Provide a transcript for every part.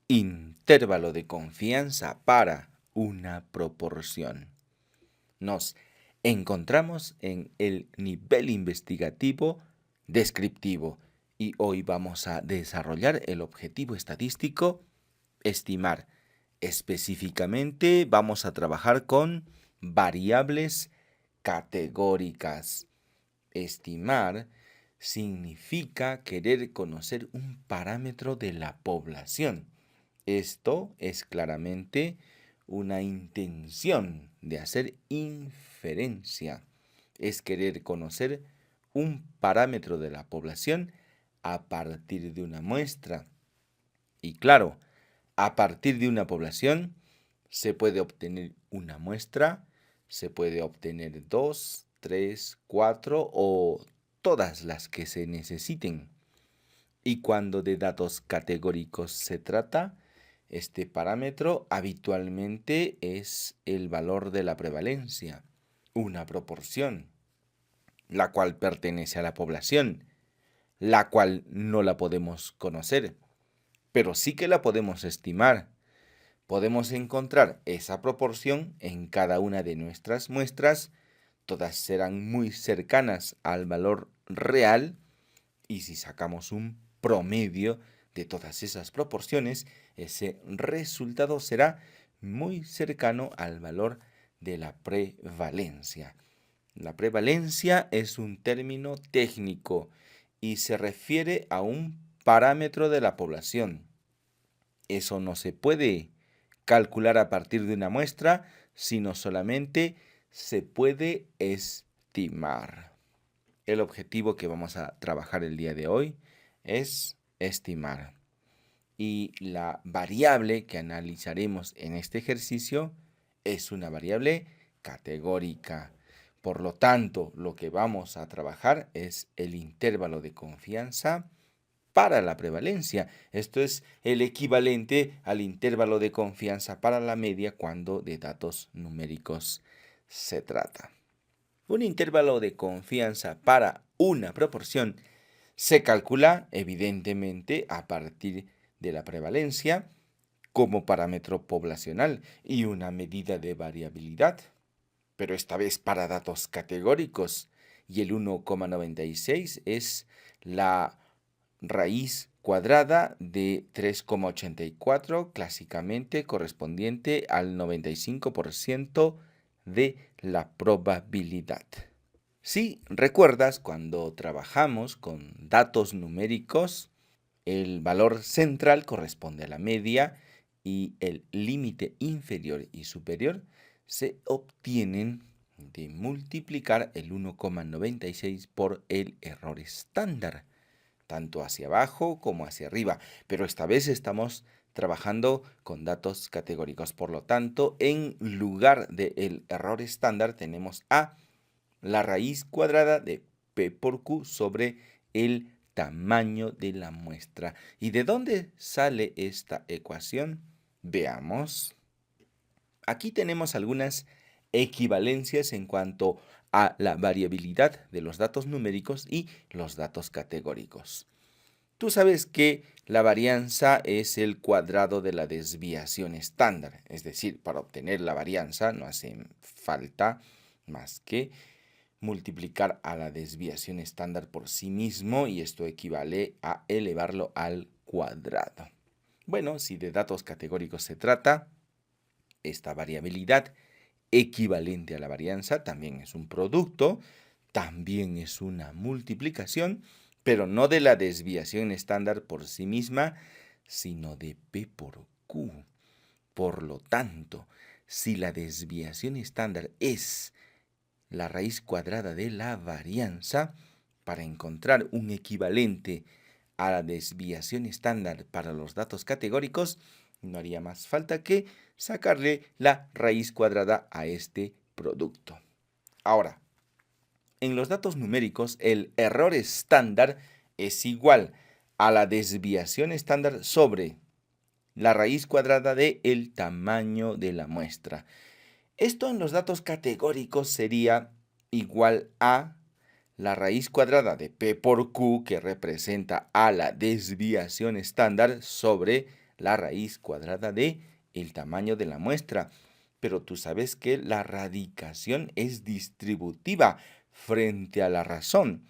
Intervalo de confianza para una proporción. Nos encontramos en el nivel investigativo descriptivo y hoy vamos a desarrollar el objetivo estadístico estimar. Específicamente vamos a trabajar con variables categóricas. Estimar significa querer conocer un parámetro de la población. Esto es claramente una intención de hacer inferencia. Es querer conocer un parámetro de la población a partir de una muestra. Y claro, a partir de una población se puede obtener una muestra, se puede obtener 2, 3, 4 o todas las que se necesiten. Y cuando de datos categóricos se trata, este parámetro habitualmente es el valor de la prevalencia, una proporción, la cual pertenece a la población, la cual no la podemos conocer, pero sí que la podemos estimar. Podemos encontrar esa proporción en cada una de nuestras muestras, todas serán muy cercanas al valor real y si sacamos un promedio de todas esas proporciones, ese resultado será muy cercano al valor de la prevalencia. La prevalencia es un término técnico y se refiere a un parámetro de la población. Eso no se puede calcular a partir de una muestra, sino solamente se puede estimar. El objetivo que vamos a trabajar el día de hoy es estimar. Y la variable que analizaremos en este ejercicio es una variable categórica. Por lo tanto, lo que vamos a trabajar es el intervalo de confianza para la prevalencia. Esto es el equivalente al intervalo de confianza para la media cuando de datos numéricos se trata. Un intervalo de confianza para una proporción se calcula evidentemente a partir de la prevalencia como parámetro poblacional y una medida de variabilidad, pero esta vez para datos categóricos, y el 1,96 es la raíz cuadrada de 3,84, clásicamente correspondiente al 95% de la probabilidad. Si recuerdas, cuando trabajamos con datos numéricos, el valor central corresponde a la media y el límite inferior y superior se obtienen de multiplicar el 1,96 por el error estándar, tanto hacia abajo como hacia arriba, pero esta vez estamos trabajando con datos categóricos. Por lo tanto, en lugar del error estándar tenemos a la raíz cuadrada de P por Q sobre el tamaño de la muestra. ¿Y de dónde sale esta ecuación? Veamos. Aquí tenemos algunas equivalencias en cuanto a la variabilidad de los datos numéricos y los datos categóricos. Tú sabes que la varianza es el cuadrado de la desviación estándar, es decir, para obtener la varianza no hace falta más que multiplicar a la desviación estándar por sí mismo y esto equivale a elevarlo al cuadrado. Bueno, si de datos categóricos se trata, esta variabilidad equivalente a la varianza también es un producto, también es una multiplicación, pero no de la desviación estándar por sí misma, sino de P por Q. Por lo tanto, si la desviación estándar es la raíz cuadrada de la varianza, para encontrar un equivalente a la desviación estándar para los datos categóricos, no haría más falta que sacarle la raíz cuadrada a este producto. Ahora, en los datos numéricos, el error estándar es igual a la desviación estándar sobre la raíz cuadrada del tamaño de la muestra. Esto en los datos categóricos sería igual a la raíz cuadrada de P por Q, que representa a la desviación estándar, sobre la raíz cuadrada de el tamaño de la muestra. Pero tú sabes que la radicación es distributiva frente a la razón.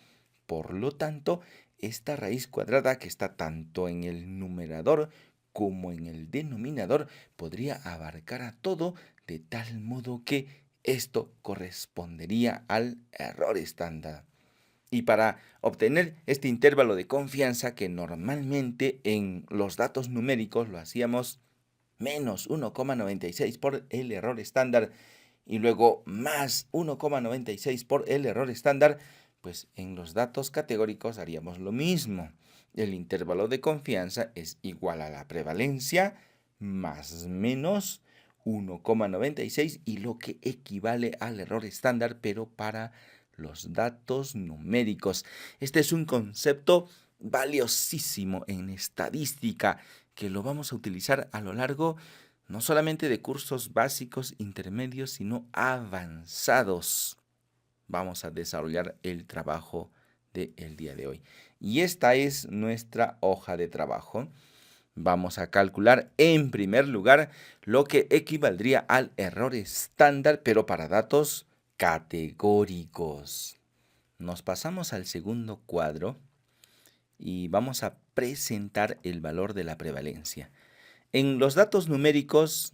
Por lo tanto, esta raíz cuadrada que está tanto en el numerador como en el denominador podría abarcar a todo de tal modo que esto correspondería al error estándar. Y para obtener este intervalo de confianza que normalmente en los datos numéricos lo hacíamos menos 1,96 por el error estándar y luego más 1,96 por el error estándar, pues en los datos categóricos haríamos lo mismo. El intervalo de confianza es igual a la prevalencia más menos 1,96 y lo que equivale al error estándar, pero para los datos numéricos. Este es un concepto valiosísimo en estadística que lo vamos a utilizar a lo largo no solamente de cursos básicos, intermedios, sino avanzados. Vamos a desarrollar el trabajo del día de hoy. Y esta es nuestra hoja de trabajo. Vamos a calcular en primer lugar lo que equivaldría al error estándar, pero para datos categóricos. Nos pasamos al segundo cuadro y vamos a presentar el valor de la prevalencia. En los datos numéricos,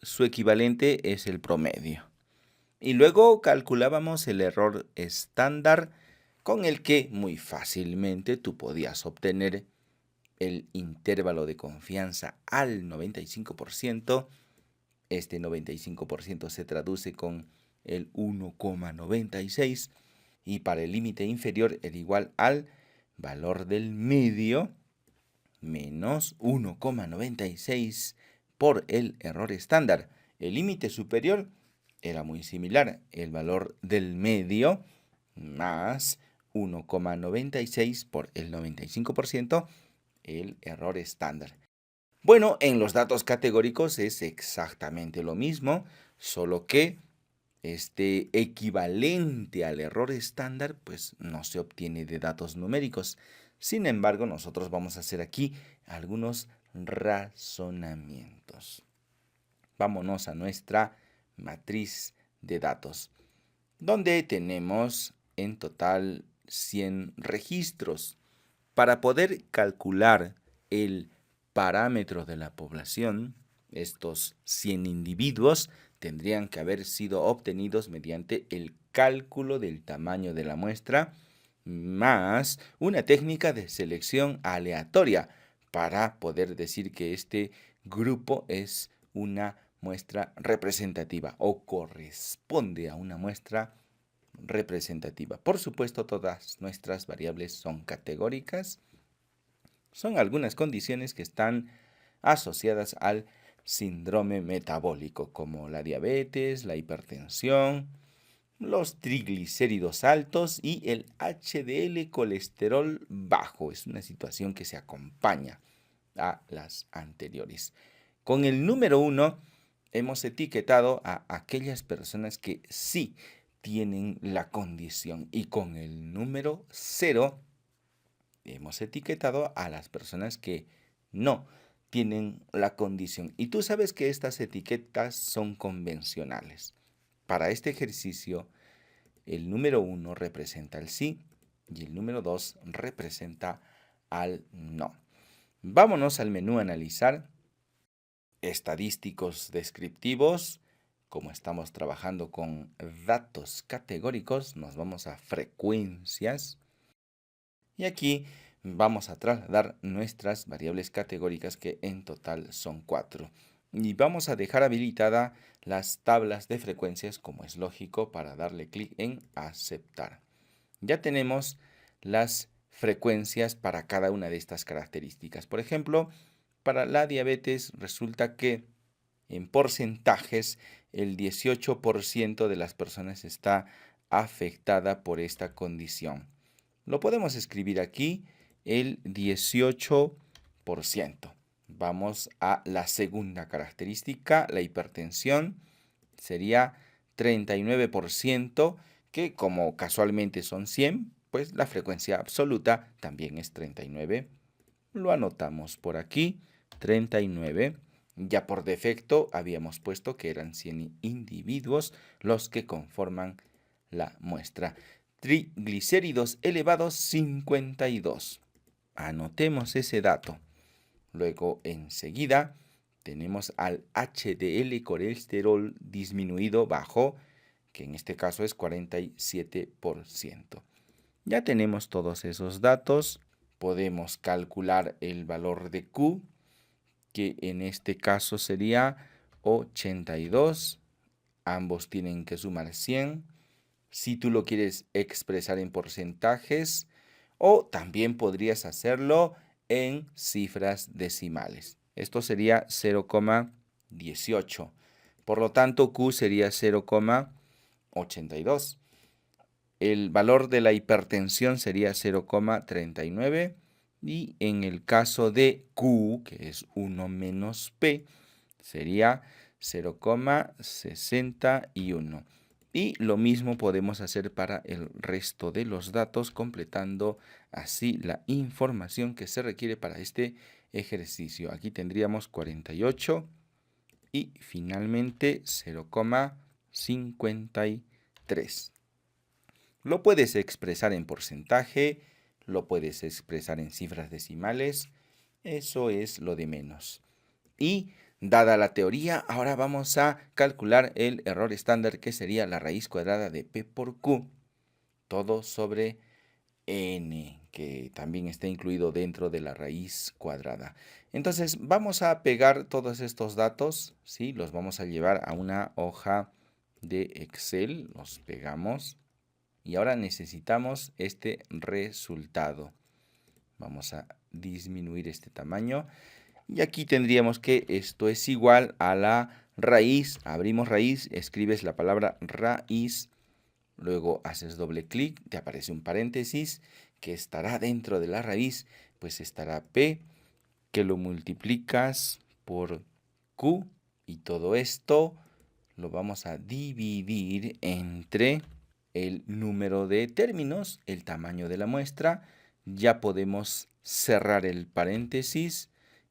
su equivalente es el promedio. Y luego calculábamos el error estándar con el que muy fácilmente tú podías obtener el intervalo de confianza al 95%. Este 95% se traduce con el 1,96 y para el límite inferior el igual al valor del medio menos 1,96 por el error estándar. El límite superior era muy similar, el valor del medio más 1,96 por el 95%, el error estándar. Bueno, en los datos categóricos es exactamente lo mismo, solo que este equivalente al error estándar pues no se obtiene de datos numéricos. Sin embargo, nosotros vamos a hacer aquí algunos razonamientos. Vámonos a nuestra matriz de datos, donde tenemos en total 100 registros. Para poder calcular el parámetro de la población, estos 100 individuos tendrían que haber sido obtenidos mediante el cálculo del tamaño de la muestra más una técnica de selección aleatoria para poder decir que este grupo es una muestra representativa o corresponde a una muestra representativa. Por supuesto, todas nuestras variables son categóricas. Son algunas condiciones que están asociadas al síndrome metabólico, como la diabetes, la hipertensión, los triglicéridos altos y el HDL colesterol bajo. Es una situación que se acompaña a las anteriores. Con el número 1 hemos etiquetado a aquellas personas que sí tienen la condición y con el número 0 hemos etiquetado a las personas que no tienen la condición. Y tú sabes que estas etiquetas son convencionales. Para este ejercicio, el número 1 representa el sí y el número 2 representa al no. Vámonos al menú Analizar, Estadísticos descriptivos. Como estamos trabajando con datos categóricos, nos vamos a Frecuencias. Y aquí vamos a trasladar nuestras variables categóricas, que en total son 4. Y vamos a dejar habilitada las tablas de frecuencias, como es lógico, para darle clic en Aceptar. Ya tenemos las frecuencias para cada una de estas características. Por ejemplo, para la diabetes resulta que en porcentajes el 18% de las personas está afectada por esta condición. Lo podemos escribir aquí, el 18%. Vamos a la segunda característica, la hipertensión, sería 39%, que como casualmente son 100, pues la frecuencia absoluta también es 39. Lo anotamos por aquí. 39. Ya por defecto habíamos puesto que eran 100 individuos los que conforman la muestra. Triglicéridos elevados 52. Anotemos ese dato. Luego enseguida tenemos al HDL colesterol disminuido bajo, que en este caso es 47%. Ya tenemos todos esos datos. Podemos calcular el valor de Q, que en este caso sería 82. Ambos tienen que sumar 100. Si tú lo quieres expresar en porcentajes, o también podrías hacerlo en cifras decimales. Esto sería 0,18. Por lo tanto, Q sería 0,82. El valor de la hipertensión sería 0,39. Y en el caso de Q, que es 1 menos P, sería 0,61. Y lo mismo podemos hacer para el resto de los datos, completando así la información que se requiere para este ejercicio. Aquí tendríamos 48 y finalmente 0,53. Lo puedes expresar en porcentaje, lo puedes expresar en cifras decimales, eso es lo de menos. Y dada la teoría, ahora vamos a calcular el error estándar, que sería la raíz cuadrada de P por Q, todo sobre N, que también está incluido dentro de la raíz cuadrada. Entonces vamos a pegar todos estos datos, ¿sí? Los vamos a llevar a una hoja de Excel, los pegamos y ahora necesitamos este resultado. Vamos a disminuir este tamaño. Y aquí tendríamos que esto es igual a la raíz. Abrimos raíz, escribes la palabra raíz, luego haces doble clic, te aparece un paréntesis que estará dentro de la raíz, pues estará P, que lo multiplicas por Q, y todo esto lo vamos a dividir entre el número de términos, el tamaño de la muestra. Ya podemos cerrar el paréntesis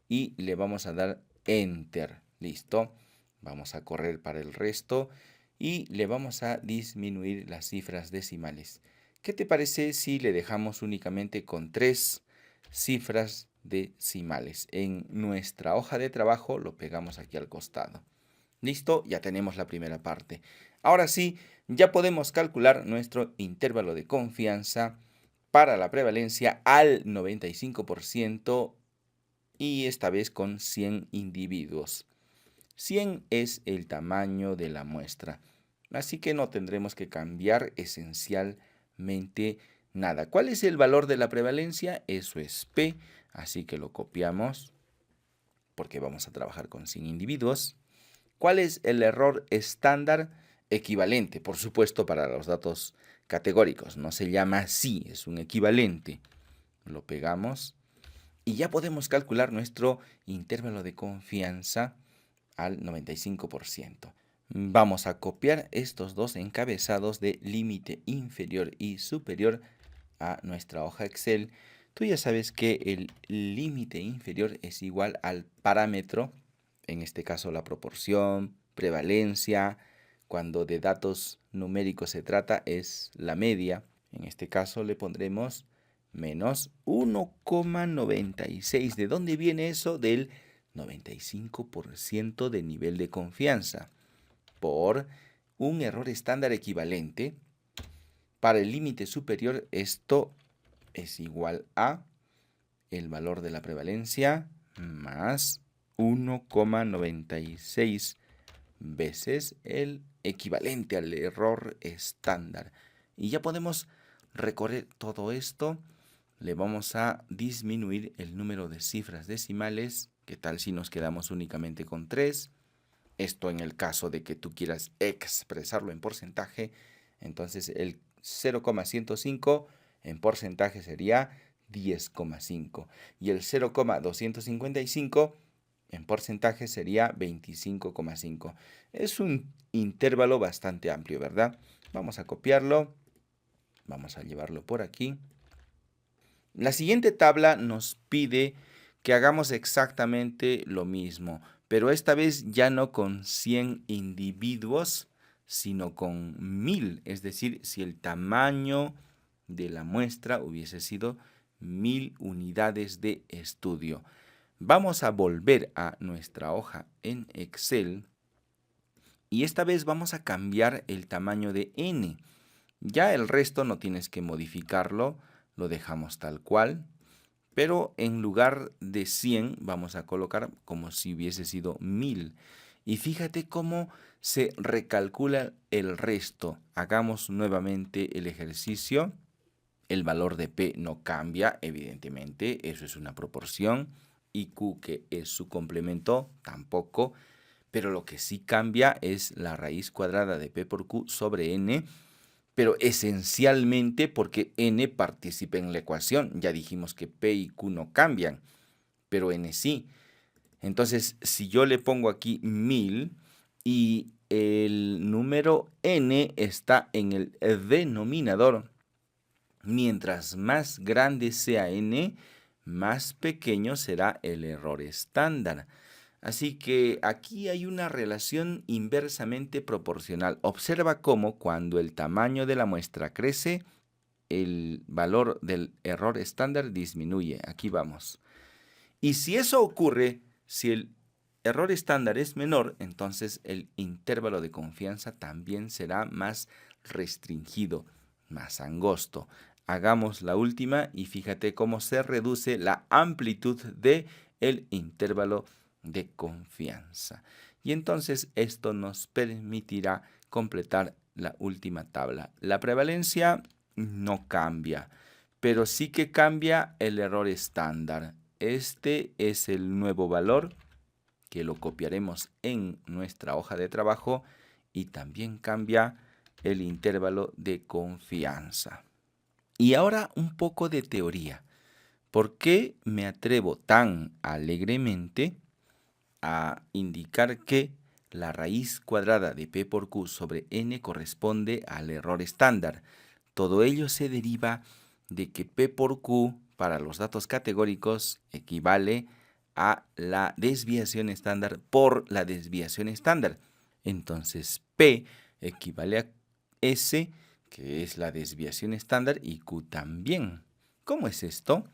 y le vamos a dar Enter. Listo. Vamos a correr para el resto y le vamos a disminuir las cifras decimales. ¿Qué te parece si le dejamos únicamente con 3 cifras decimales? En nuestra hoja de trabajo lo pegamos aquí al costado. Listo, ya tenemos la primera parte. Ahora sí, ya podemos calcular nuestro intervalo de confianza para la prevalencia al 95% y esta vez con 100 individuos. 100 es el tamaño de la muestra, así que no tendremos que cambiar esencialmente nada. ¿Cuál es el valor de la prevalencia? Eso es P, así que lo copiamos porque vamos a trabajar con 100 individuos. ¿Cuál es el error estándar? Equivalente, por supuesto, para los datos categóricos. No se llama así, es un equivalente. Lo pegamos y ya podemos calcular nuestro intervalo de confianza al 95%. Vamos a copiar estos dos encabezados de límite inferior y superior a nuestra hoja Excel. Tú ya sabes que el límite inferior es igual al parámetro, en este caso la proporción, prevalencia. Cuando de datos numéricos se trata es la media. En este caso le pondremos menos 1,96. ¿De dónde viene eso? Del 95% de nivel de confianza. Por un error estándar equivalente, para el límite superior esto es igual a el valor de la prevalencia más 1,96 veces el equivalente al error estándar. Y ya podemos recorrer todo esto. Le vamos a disminuir el número de cifras decimales. ¿Qué tal si nos quedamos únicamente con 3? Esto en el caso de que tú quieras expresarlo en porcentaje. Entonces el 0,105 en porcentaje sería 10,5. Y el 0,255 en porcentaje sería 25,5. Es un intervalo bastante amplio, ¿verdad? Vamos a copiarlo. Vamos a llevarlo por aquí. La siguiente tabla nos pide que hagamos exactamente lo mismo, pero esta vez ya no con 100 individuos, sino con 1000. Es decir, si el tamaño de la muestra hubiese sido 1000 unidades de estudio. Vamos a volver a nuestra hoja en Excel y esta vez vamos a cambiar el tamaño de n. Ya el resto no tienes que modificarlo, lo dejamos tal cual, pero en lugar de 100 vamos a colocar como si hubiese sido 1000. Y fíjate cómo se recalcula el resto. Hagamos nuevamente el ejercicio. El valor de P no cambia, evidentemente, eso es una proporción. Y Q, que es su complemento, tampoco. Pero lo que sí cambia es la raíz cuadrada de P por Q sobre N, pero esencialmente porque N participa en la ecuación. Ya dijimos que P y Q no cambian, pero N sí. Entonces, si yo le pongo aquí 1000 y el número N está en el denominador, mientras más grande sea N, más pequeño será el error estándar. Así que aquí hay una relación inversamente proporcional. Observa cómo cuando el tamaño de la muestra crece, el valor del error estándar disminuye. Aquí vamos. Y si eso ocurre, si el error estándar es menor, entonces el intervalo de confianza también será más restringido, más angosto. Hagamos la última y fíjate cómo se reduce la amplitud de el intervalo de confianza. Y entonces esto nos permitirá completar la última tabla. La prevalencia no cambia, pero sí que cambia el error estándar. Este es el nuevo valor que lo copiaremos en nuestra hoja de trabajo y también cambia el intervalo de confianza. Y ahora un poco de teoría. ¿Por qué me atrevo tan alegremente a indicar que la raíz cuadrada de P por Q sobre N corresponde al error estándar? Todo ello se deriva de que P por Q para los datos categóricos equivale a la desviación estándar por la desviación estándar. Entonces P equivale a S, que es la desviación estándar, y Q también. ¿Cómo es esto?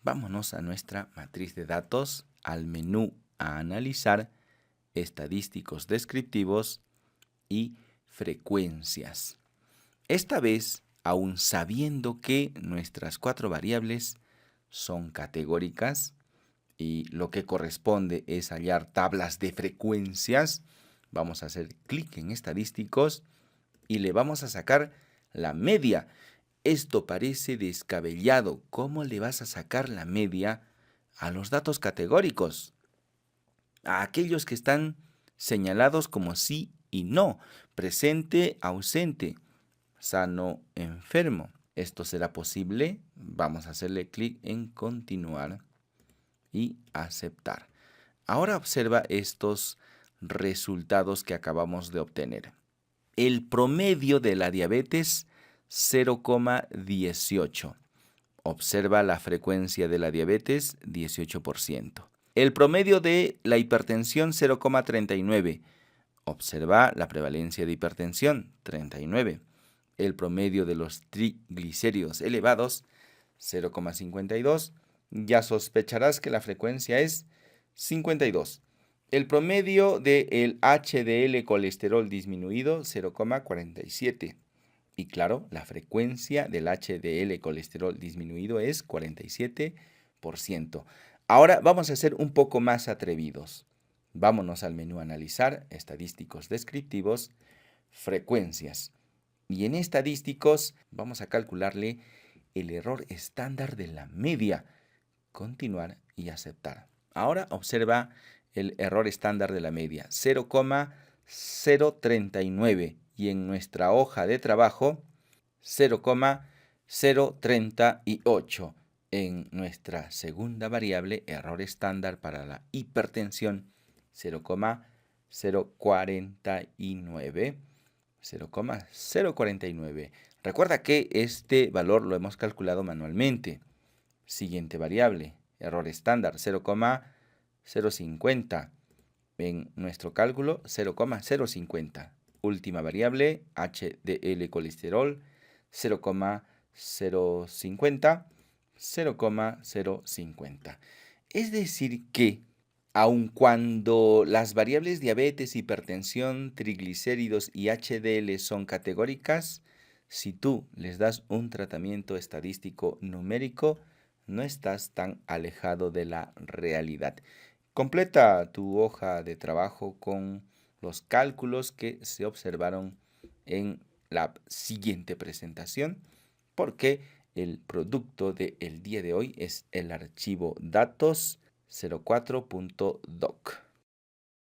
Vámonos a nuestra matriz de datos, al menú a analizar, estadísticos descriptivos y frecuencias. Esta vez, aun sabiendo que nuestras 4 variables son categóricas y lo que corresponde es hallar tablas de frecuencias, vamos a hacer clic en estadísticos y le vamos a sacar la media. Esto parece descabellado. ¿Cómo le vas a sacar la media a los datos categóricos? A aquellos que están señalados como sí y no, presente, ausente, sano, enfermo. ¿Esto será posible? Vamos a hacerle clic en continuar y aceptar. Ahora observa estos resultados que acabamos de obtener. El promedio de la diabetes 0,18. Observa la frecuencia de la diabetes 18%. El promedio de la hipertensión 0,39. Observa la prevalencia de hipertensión 39. El promedio de los triglicéridos elevados 0,52. Ya sospecharás que la frecuencia es 52. El promedio del HDL colesterol disminuido 0,47. Y claro, la frecuencia del HDL colesterol disminuido es 47%. Ahora vamos a ser un poco más atrevidos. Vámonos al menú Analizar, Estadísticos Descriptivos, Frecuencias. Y en Estadísticos vamos a calcularle el error estándar de la media. Continuar y aceptar. Ahora observa el error estándar de la media, 0,039. Y en nuestra hoja de trabajo, 0,038. En nuestra segunda variable, error estándar para la hipertensión, 0,049. 0,049. Recuerda que este valor lo hemos calculado manualmente. Siguiente variable, error estándar 0,050. En nuestro cálculo 0,050. Última variable, HDL colesterol 0,050, 0,050. Es decir que, aun cuando las variables diabetes, hipertensión, triglicéridos y HDL son categóricas, si tú les das un tratamiento estadístico numérico, no estás tan alejado de la realidad. Completa tu hoja de trabajo con los cálculos que se observaron en la siguiente presentación, porque el producto del día de hoy es el archivo datos 04.doc.